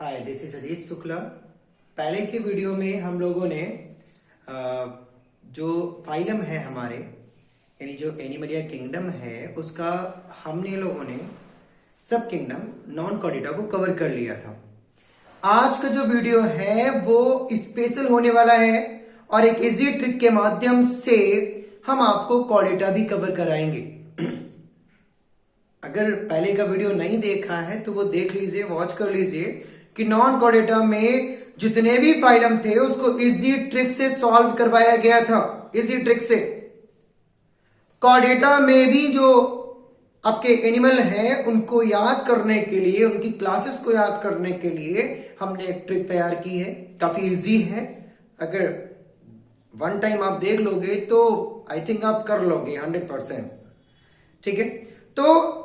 Hi, this is अजीज शुक्ला। पहले के video में हम लोगों ने जो फाइलम है हमारे यानी जो एनिमलिया किंगडम है उसका हमने लोगों ने सब किंगडम नॉन कॉर्डेटा को कवर कर लिया था। आज का जो वीडियो है वो स्पेशल होने वाला है और एक इजी ट्रिक के माध्यम से हम आपको कॉर्डेटा भी कवर कराएंगे। अगर पहले का वीडियो नहीं देखा है तो वो देख लीजिए, वॉच कर लीजिए कि नॉन कॉर्डेटा में जितने भी फाइलम थे उसको इजी ट्रिक से सॉल्व करवाया गया था। इजी ट्रिक से कॉर्डेटा में भी जो आपके एनिमल हैं उनको याद करने के लिए, उनकी क्लासेस को याद करने के लिए हमने एक ट्रिक तैयार की है। काफी इजी है। अगर वन टाइम आप देख लोगे तो आई थिंक आप कर लोगे 100%। ठीक है, तो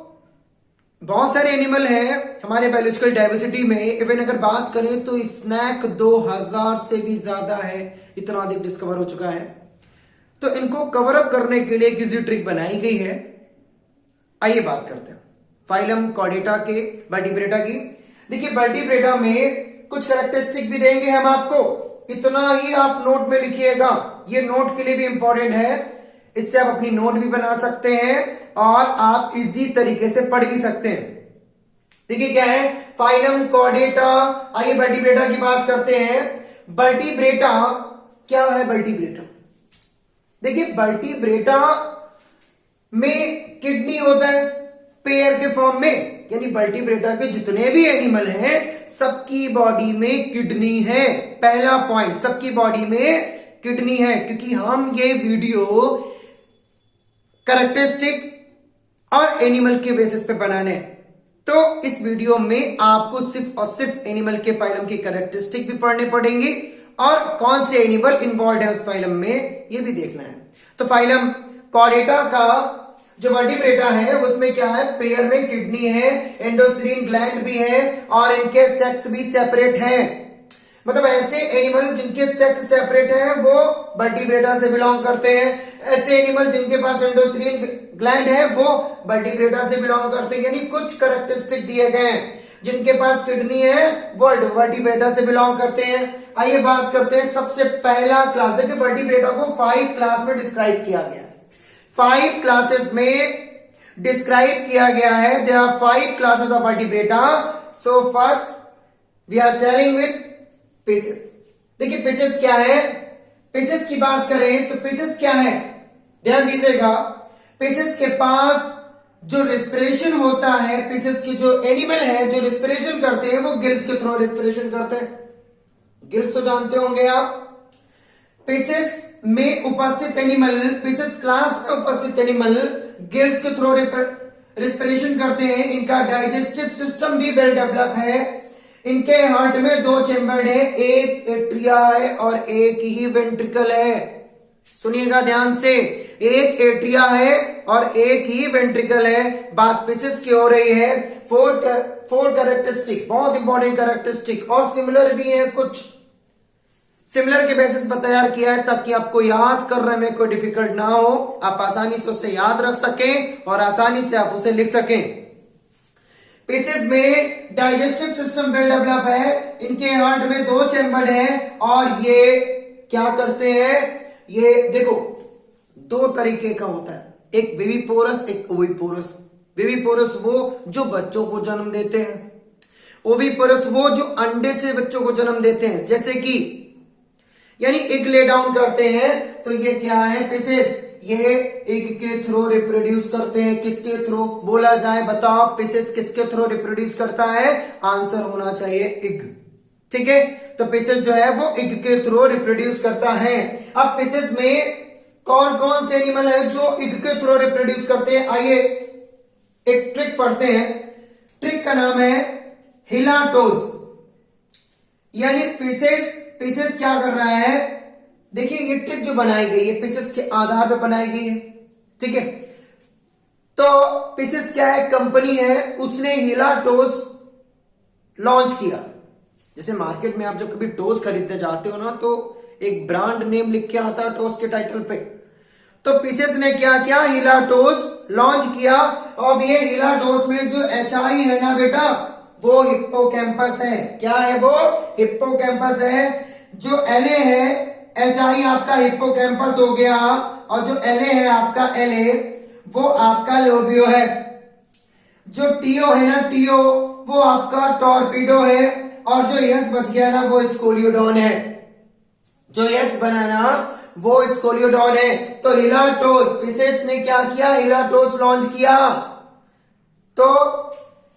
बहुत सारे एनिमल हैं हमारे बायोलॉजिकल डाइवर्सिटी में। इवन अगर बात करें तो स्नैक 2000 से भी ज्यादा है, इतना अधिक डिस्कवर हो चुका है। तो इनको कवर अप करने के लिए एक इजी ट्रिक बनाई गई है। आइए बात करते हैं फाइलम कॉर्डेटा के वर्टिब्रेटा की। देखिए, वर्टिब्रेटा में कुछ कैरेक्टरिस्टिक भी देंगे हम आपको, इतना ही आप नोट में लिखिएगा। ये नोट के लिए भी इंपॉर्टेंट है, इससे आप अपनी नोट भी बना सकते हैं और आप इजी तरीके से पढ़ भी सकते हैं। देखिए क्या है फाइलम कॉर्डेटा। आइए वर्टिब्रेटा की बात करते हैं। वर्टिब्रेटा क्या है? वर्टिब्रेटा देखिए, वर्टिब्रेटा में किडनी होता है पेयर के फॉर्म में, यानी वर्टिब्रेटा के जितने भी एनिमल हैं सबकी बॉडी में किडनी है। पहला पॉइंट, सबकी बॉडी में किडनी है, क्योंकि हम ये वीडियो कैरेक्टरिस्टिक और एनिमल के बेसिस पे बनाने। तो इस वीडियो में आपको सिर्फ और सिर्फ एनिमल के फाइलम की कैरेक्टरिस्टिक भी पढ़ने पड़ेंगे और कौन से एनिमल इन्वॉल्व है उस फाइलम में ये भी देखना है। तो फाइलम कॉर्डेटा का जो वर्टिब्रेटा है उसमें क्या है, पेयर में किडनी है, एंडोक्राइन ग्लैंड भी है और इनके सेक्स भी सेपरेट हैं। मतलब ऐसे एनिमल जिनके सेक्स सेपरेट है वो वर्टिब्रेटा से बिलोंग करते हैं। ऐसे एनिमल जिनके पास एंडोक्राइन ग्लैंड है वो वर्टिब्रेटा से बिलोंग करते हैं। यानी कुछ कैरेक्टरिस्टिक दिए गए हैं। जिनके पास किडनी है वो वर्टिब्रेटा से बिलोंग करते हैं। आइए बात करते हैं सबसे पहला क्लास। देखिए, वर्टिब्रेटा को 5 क्लास में डिस्क्राइब किया गया है। 5 क्लासेस में डिस्क्राइब किया गया है। There are 5 classes of vertebrata. So first we are telling with fishes. देखिए फिशेस क्या है, फिशेस की बात करें तो फिशेस क्या है, ध्यान दीजिएगा। फिशेस के पास जो रेस्पिरेशन होता है, फिशेस की जो एनिमल है जो रेस्पिरेशन करते हैं वो गिल्स के थ्रू रेस्पिरेशन करते हैं। गिल्स तो जानते होंगे आप। फिशेस में उपस्थित एनिमल, फिशेस क्लास में उपस्थित एनिमल गिल्स के थ्रू रेस्पिरेशन करते हैं। इनका डाइजेस्टिव सिस्टम भी वेल डेवलप है। इनके हार्ट में 2 चेम्बर है, एक एट्रिया है और एक ही वेंट्रिकल है। सुनिएगा ध्यान से, एक एट्रिया है और एक ही वेंट्रिकल है। बात फिशेस की हो रही है। 4 कैरेक्टरिस्टिक, बहुत इंपॉर्टेंट कैरेक्टरिस्टिक और सिमिलर भी है। कुछ सिमिलर के बेसिस पर तैयार किया है ताकि आपको याद करने में कोई डिफिकल्ट ना हो, आप आसानी से उसे याद रख सकें और आसानी से आप उसे लिख सकें। फिशेस में डाइजेस्टिव सिस्टम वेल डेवलप है। इनके हार्ट में 2 चैम्बर हैं और ये क्या करते हैं, ये देखो 2 तरीके का होता है, एक विविपोरस, एक ओविपोरस। विविपोरस वो जो बच्चों को जन्म देते हैं, ओविपोरस वो जो अंडे से बच्चों को जन्म देते हैं। जैसे कि यानी एग ले डाउन करते हैं। तो ये क्या है फिशेस, ये एग के थ्रू रिप्रोड्यूस करते हैं। किसके थ्रू बोला जाए, बताओ फिशेस किसके थ्रू रिप्रोड्यूस करता है? आंसर होना चाहिए एग। ठीक है, तो फिशेस जो है वो एग के थ्रू रिप्रोड्यूस करता है। अब फिशेस में कौन कौन से एनिमल है जो एग के थ्रू रिप्रोड्यूस करते हैं? आइए एक ट्रिक पढ़ते हैं। ट्रिक का नाम है हिलाटोस। यानी फिशेस क्या कर रहा है, देखिए ये ट्रिक जो बनाई गई है फिशेस के आधार पर बनाई गई है। ठीक है, तो फिशेस क्या है, कंपनी है, उसने हिलाटोस लॉन्च किया। जैसे मार्केट में आप जब कभी टोस खरीदने जाते हो ना तो एक ब्रांड नेम लिख के आता है टोस के टाइटल पे। तो फिशेस ने क्या किया, हिलाटोस लॉन्च किया। और ये हिलाटोस में जो HI है ना बेटा, वो हिप्पोकैम्पस है। क्या है वो? हिप्पोकैम्पस है। जो एलए है, एचआई आपका हिप्पोकैम्पस हो गया, और जो एलए है आपका एलए वो आपका लोबियो है। जो टीओ है ना, टीओ वो आपका टॉर्पीडो है, और जो यस बच गया ना वो स्कोलियोडॉन है। जो यस बना ना वो स्कोलियोडॉन है। तो हिलाटोस, पिसेस ने क्या किया? हिलाटोस लॉन्च किया। तो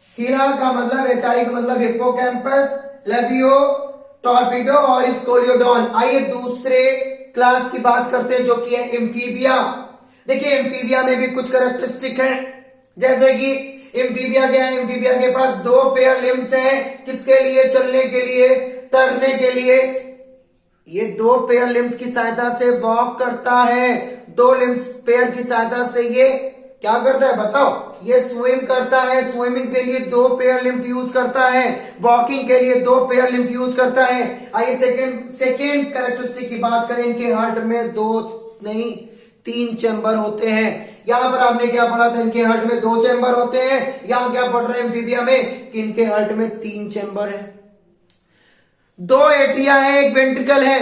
हीरा का मतलब, एचआई का मतलब हिप्पोकैम्पस, लेबियो, टॉर्पीडो और स्कोलियोडॉन। आइए दूसरे क्लास की बात करते हैं जो कि है एम्फीबिया। देखिए एम्फीबिया में भी कुछ कैरेक्टरिस्टिक है, जैसे कि एम्फीबिया क्या है? एम्फीबिया के पास 2 पेयर लिम्स हैं। किसके लिए? चलने के लिए, तैरने के लिए। ये 2 पेयर लिम्स की सहायता से वॉक करता है। 2 लिम्स पेयर की सहायता से ये क्या करता है बताओ? ये स्विम करता है। स्विमिंग के लिए 2 पेयर लिम्फ यूज करता है। वॉकिंग के लिए 2 पेयर लिम्फ यूज करता है। आइए सेकेंड कैरेक्टरिस्टिक की बात करें। इनके हार्ट में 2 नहीं 3 चैम्बर होते हैं। यहां पर आपने क्या पढ़ा था? इनके हार्ट में 2 चैम्बर होते हैं। यहां क्या पढ़ रहे हैं एम्फीबिया में? कि इनके हार्ट में 3 चैम्बर है। 2 एट्रिया है, 1 वेंट्रिकल है।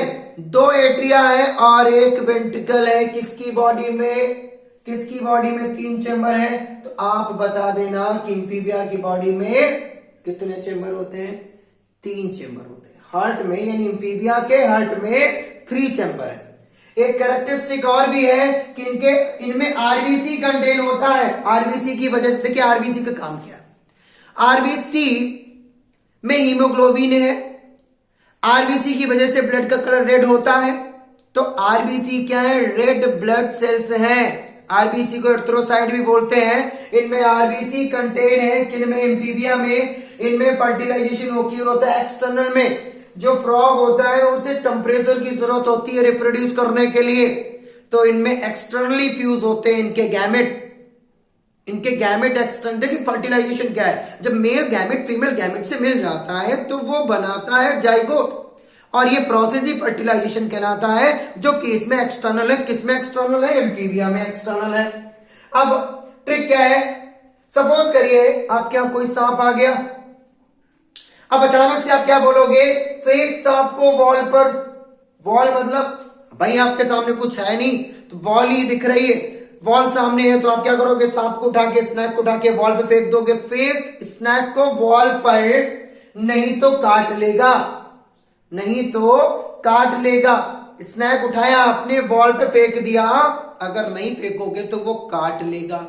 2 एट्रिया है और 1 वेंट्रिकल है। किसकी बॉडी में? किसकी बॉडी में 3 चैम्बर है? तो आप बता देना कि एम्फीबिया की बॉडी में कितने चैम्बर होते हैं? 3 चैम्बर होते हैं हार्ट में, यानी एम्फीबिया के हार्ट में 3 चैम्बर है। एक कैरेक्टरिस्टिक और भी है कि इनमें आरबीसी कंटेन होता है। आरबीसी की वजह से, देखिए आरबीसी का काम क्या है? आरबीसी में हीमोग्लोबिन है। आरबीसी की वजह से ब्लड का कलर रेड होता है। तो आरबीसी क्या है? रेड ब्लड सेल्स हैं। आरबीसी को एर्थ्रोसाइट भी बोलते हैं। इनमें आरबीसी कंटेन है। किनमें? एम्फीबिया में। इनमें फर्टिलाइजेशन होता है एक्सटर्नल में। जो फ्रॉग होता है उसे टेम्परेचर की जरूरत होती है रिप्रोड्यूस करने के लिए, तो इनमें एक्सटर्नली फ्यूज होते हैं इनके गैमेट एक्सटर्नल। देखिए फर्टिलाइजेशन क्या है? जब मेल गैमेट फीमेल गैमेट से मिल जाता है तो वो बनाता है जाइगोट, और ये प्रोसेस ही फर्टिलाइजेशन कहलाता है, जो कि इसमें एक्सटर्नल है। किसमें एक्सटर्नल है? एम्फीबिया में एक्सटर्नल है। अब ट्रिक क्या है? सपोज करिए आपके यहां कोई सांप आ गया। अब अचानक से आप क्या बोलोगे? फेक सांप को वॉल पर। वॉल मतलब भाई आपके सामने कुछ है नहीं, तो वॉल ही दिख रही है। वॉल सामने है तो आप क्या करोगे? सांप को उठा के, स्नैक को उठा के वॉल पे फेंक दोगे। फेक स्नैक को वॉल पर, नहीं तो काट लेगा, नहीं तो काट लेगा। स्नैक उठाया आपने, वॉल पे फेंक दिया, अगर नहीं फेंकोगे तो वो काट लेगा।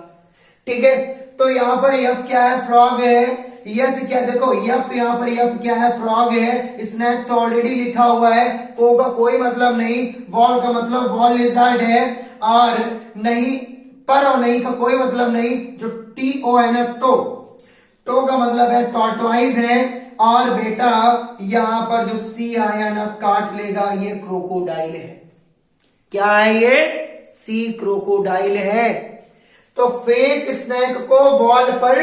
ठीक है, तो यहां पर यफ क्या है? फ्रॉग है। यस क्या? देखो यफ, यहां पर यफ क्या है? फ्रॉग है। स्नैक तो ऑलरेडी लिखा हुआ है। को का कोई मतलब नहीं। वॉल का मतलब वॉल लिजर्ड है। और नहीं पर और नहीं का कोई मतलब नहीं। जो टी ओ है ना, तो का मतलब है टॉर्टोइज है। और बेटा यहां पर जो सी आया ना, काट लेगा, ये क्रोकोडाइल है। क्या है ये? सी क्रोकोडाइल है। तो फेक स्नैक को वॉल पर,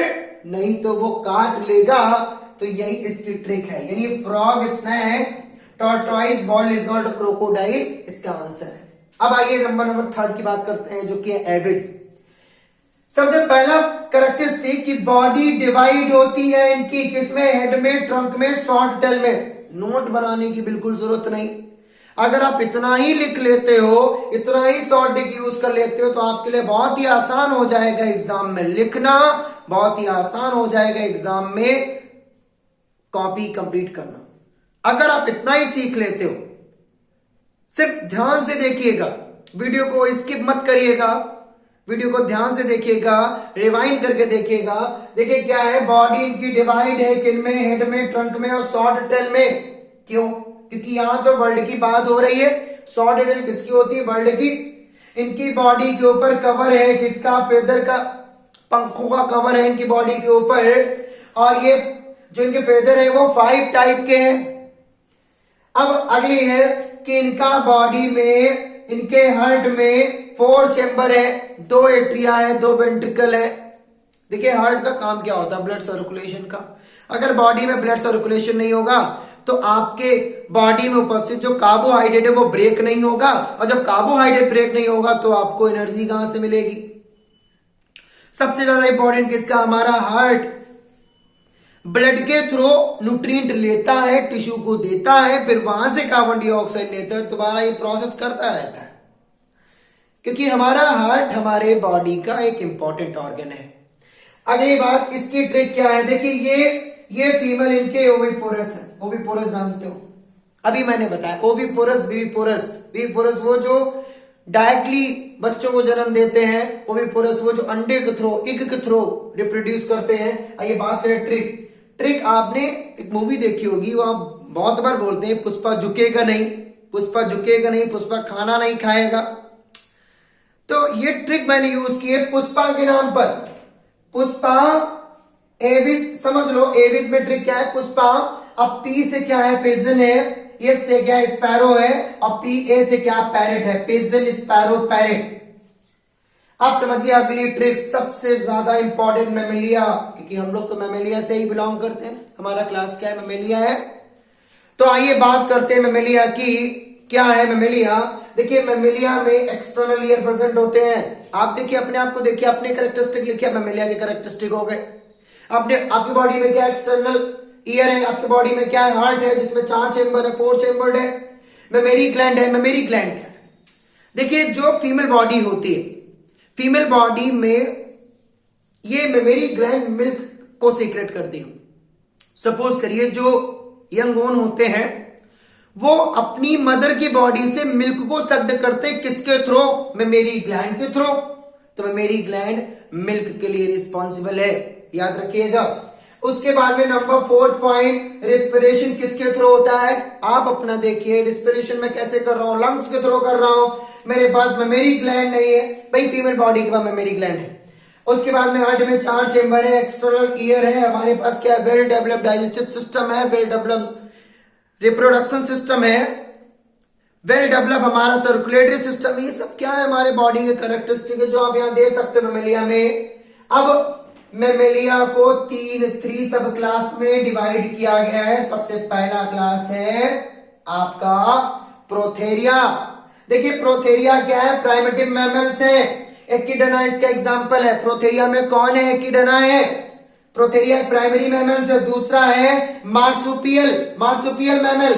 नहीं तो वो काट लेगा। तो यही इसकी ट्रिक है, यानी frog, snake, tortoise, wall lizard, crocodile इसका आंसर है। अब आइए नंबर 3 की बात करते हैं, जो कि है एविस। सबसे पहला कैरेक्टरिस्टिक की बॉडी डिवाइड होती है इनकी। किसमें? हेड में, ट्रंक में, शॉर्ट टेल में। नोट बनाने की बिल्कुल जरूरत नहीं। अगर आप इतना ही लिख लेते हो, इतना ही शॉर्ट डिक यूज कर लेते हो, तो आपके लिए बहुत ही आसान हो जाएगा एग्जाम में लिखना, बहुत ही आसान हो जाएगा एग्जाम में कॉपी कंप्लीट करना। अगर आप इतना ही सीख लेते हो, सिर्फ ध्यान से देखिएगा, वीडियो को स्किप मत करिएगा, वीडियो को ध्यान से देखिएगा, रिवाइंड करके देखिएगा। देखिए क्या है? बॉडी इनकी डिवाइड है किन में? हेड में, ट्रंक में और शॉर्ट टेल में। क्यों? क्योंकि यहां तो वर्ल्ड की बात हो रही है। शॉर्ट टेल किसकी होती है? वर्ल्ड की। इनकी बॉडी के ऊपर कवर है किसका? फेदर का, पंखों का कवर है इनकी बॉडी के ऊपर। और ये जो इनके फेदर है वो 5 टाइप के हैं। अब अगली है कि इनका बॉडी में, इनके हार्ट में 4 चैम्बर है, 2 एट्रिया है, 2 वेंट्रिकल है। देखिए हार्ट का काम क्या होता है? ब्लड सर्कुलेशन का। अगर बॉडी में ब्लड सर्कुलेशन नहीं होगा तो आपके बॉडी में उपस्थित जो कार्बोहाइड्रेट है वो ब्रेक नहीं होगा, और जब कार्बोहाइड्रेट ब्रेक नहीं होगा तो आपको एनर्जी कहां से मिलेगी? सबसे ज्यादा इंपॉर्टेंट किसका? हमारा हार्ट। ब्लड के थ्रू न्यूट्रिएंट लेता है, टिश्यू को देता है, फिर वहां से कार्बन डाइऑक्साइड लेता है, दोबारा ये प्रोसेस करता रहता है। क्योंकि हमारा हार्ट हमारे बॉडी का एक इंपॉर्टेंट ऑर्गन है। अगली बात, इसकी ट्रिक क्या है, देखिए ये फीमेल इनके ओविपोरस है। ओविपोरस जानते हो, अभी मैंने बताया ओविपोरस, विविपोरस। विविपोरस वो जो डायरेक्टली बच्चों को जन्म देते हैं, ओविपोरस वो जो अंडे के थ्रू, एग के थ्रू रिप्रोड्यूस करते हैं। आइए बात करें ट्रिक। आपने एक मूवी देखी होगी, वहां बहुत बार बोलते हैं पुष्पा झुकेगा नहीं, पुष्पा झुकेगा नहीं, पुष्पा खाना नहीं खाएगा। तो ये ट्रिक मैंने यूज की है पुष्पा के नाम पर। पुष्पा एविस, समझ लो एविस में ट्रिक क्या है, पुष्पा। अब पी से क्या है, पिजन है, एस से क्या स्पैरो है, और पी ए से क्या पैरेट है, पिजन स्पैरो पैरेट। आप समझिए अगली ट्रिक सबसे ज्यादा इंपॉर्टेंट, मैमेलिया, क्योंकि हम लोग तो मैमेलिया से ही बिलोंग करते हैं, हमारा क्लास क्या है, मैमेलिया है। तो आइए बात करते हैं मैमेलिया की। क्या है मैमेलिया, देखिए मैमेलिया में एक्सटर्नल ईयर प्रेजेंट होते हैं। आप देखिए अपने आप को देखिए, अपने कैरेक्टरिस्टिक लिखिए, मैमेलिया के कैरेक्टरिस्टिक हो गए। आपकी बॉडी में क्या एक्सटर्नल ईयर है, आपकी बॉडी में क्या है, हार्ट है जिसमें 4 चेंबर है, 4 चेंबर्ड है, मेमोरी ग्लैंड है, मेमोरी ग्लैंड है। देखिए जो फीमेल बॉडी होती है, फीमेल बॉडी में ये मेमोरी ग्लैंड मिल्क को सीक्रेट करती है। सपोज करिए जो यंग ओन होते हैं वो अपनी मदर की बॉडी से मिल्क को सक्ड करते हैं, किसके थ्रू, मेमोरी ग्लैंड के थ्रू। तो मेमोरी ग्लैंड मिल्क के लिए रिस्पॉन्सिबल है, याद रखिएगा। उसके बाद में नंबर 4 पॉइंट, रिस्पिरेशन किसके थ्रू होता है, आप अपना देखिए रिस्पिरेशन में कैसे कर रहा हूं, लंग्स के थ्रू कर रहा हूं, मेरे पास मेमोरी ग्लैंड नहीं है, भाई फीमेल बॉडी के पास मेमोरी ग्लैंड है। उसके बाद में हार्ट में 4 चेंबर है, एक्सटर्नल ईयर है, हमारे पास क्या वेल डेवलप्ड डाइजेस्टिव सिस्टम है, वेल डेवलप्ड रिप्रोडक्शन सिस्टम है, वेल डेवलप हमारा सर्कुलेटरी सिस्टम। ये सब क्या है, हमारे बॉडी के कैरेक्टरिस्टिक है जो आप यहां दे सकते हो मैमेलिया में। अब मैमेलिया को 3 सब क्लास में डिवाइड किया गया है। सबसे पहला क्लास है आपका प्रोथेरिया। देखिए प्रोथेरिया क्या है, प्राइमेटिव मैमल्स है। एकिडना इसका एग्जांपल है। प्रोथेरिया में कौन है, एकिडना है। प्रोथेरिया प्राइमरी मैमल्स है। दूसरा है मार्सुपियल मैमल।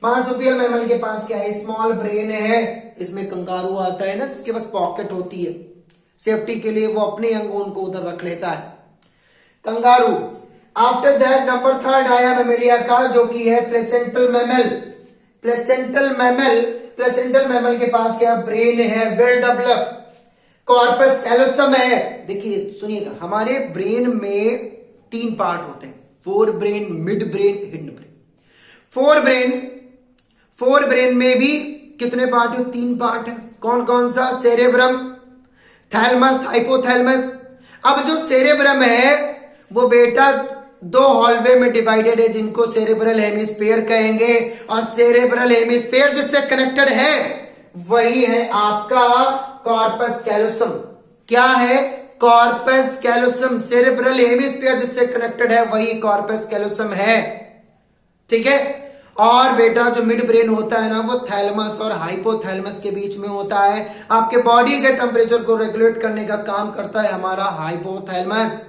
मार्सुपियल मैमल के पास क्या है, स्मॉल ब्रेन है। इसमें कंगारू आता है ना, जिसके पास पॉकेट होती है, सेफ्टी के लिए वो अपने अंगों को उधर रख लेता है, कंगारू। आफ्टर दैट नंबर 3 आया मैमेलिया का, जो कि है प्लेसेंटल मैमल। प्लेसेंटल मैमल के पास क्या, ब्रेन है, वेल डेवलप। कॉर्पस कैलोसम है। देखिए सुनिएगा, हमारे ब्रेन में 3 पार्ट होते हैं, fore brain, mid brain, hind brain. Fore brain में भी कितने पार्ट है, 3 पार्ट है। कौन कौन सा, सेरेब्रम, थैलमस, हाइपोथैलमस। अब जो सेरेब्रम है वो बेटा 2 हॉलवे में डिवाइडेड है, जिनको सेरेब्रल हेमिस्फीयर कहेंगे। और सेरेब्रल हेमिस्फीयर जिससे कनेक्टेड है वही है आपका कॉर्पस कैलोसम। क्या है, कॉर्पस कैलोसम। सेरेब्रल हेमिस्फीयर जिससे कनेक्टेड है वही कॉर्पस कैलोसम है, ठीक है। और बेटा जो मिड ब्रेन होता है ना, वो थैलमस और हाइपोथैलमस के बीच में होता है। आपके बॉडी के टेम्परेचर को रेगुलेट करने का काम करता है हमारा हाइपोथैलमस।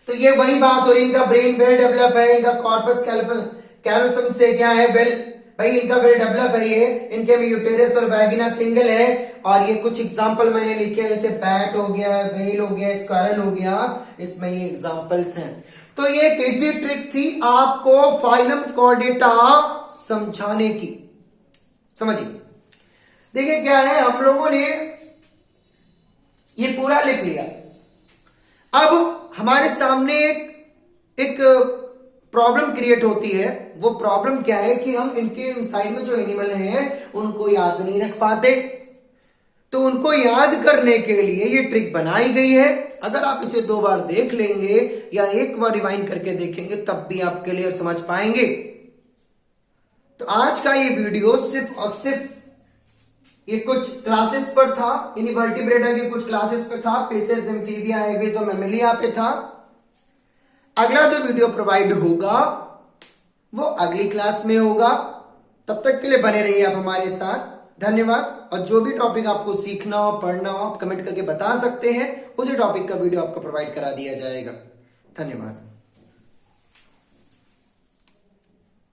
तो ये वही बात हो रही, इनका ब्रेन वेल डेवलप है, इनका कॉर्पस कैलोसम से क्या है, वेल, भाई इनका वेल डेवलप है। ये इनके में यूटेरस और वैगिना सिंगल है। और ये कुछ एग्जांपल मैंने लिखे हैं, जैसे बैट हो गया, वेल हो गया, स्क्वायरल हो गया, इसमें ये एग्जांपल्स हैं। तो ये एक इजी ट्रिक थी आपको फाइलम कॉर्डेटा समझाने की, समझिए। देखिए क्या है, हम लोगों ने ये पूरा लिख लिया। अब हमारे सामने एक प्रॉब्लम क्रिएट होती है। वो प्रॉब्लम क्या है कि हम इनके इनसाइड में जो एनिमल हैं उनको याद नहीं रख पाते। तो उनको याद करने के लिए ये ट्रिक बनाई गई है। अगर आप इसे 2 बार देख लेंगे या 1 बार रिवाइंड करके देखेंगे तब भी आप क्लियर समझ पाएंगे। तो आज का ये वीडियो सिर्फ और सिर्फ ये कुछ क्लासेस पर था, इनवर्टिब्रेटा की कुछ क्लासेस पे था, पेसेस, एम्फीबिया, एविस और मैमेलिया पे था। अगला जो वीडियो प्रोवाइड होगा वो अगली क्लास में होगा। तब तक के लिए बने रहिए आप हमारे साथ। धन्यवाद। और जो भी टॉपिक आपको सीखना हो, पढ़ना हो, आप कमेंट करके बता सकते हैं, उसी टॉपिक का वीडियो आपको प्रोवाइड करा दिया जाएगा। धन्यवाद।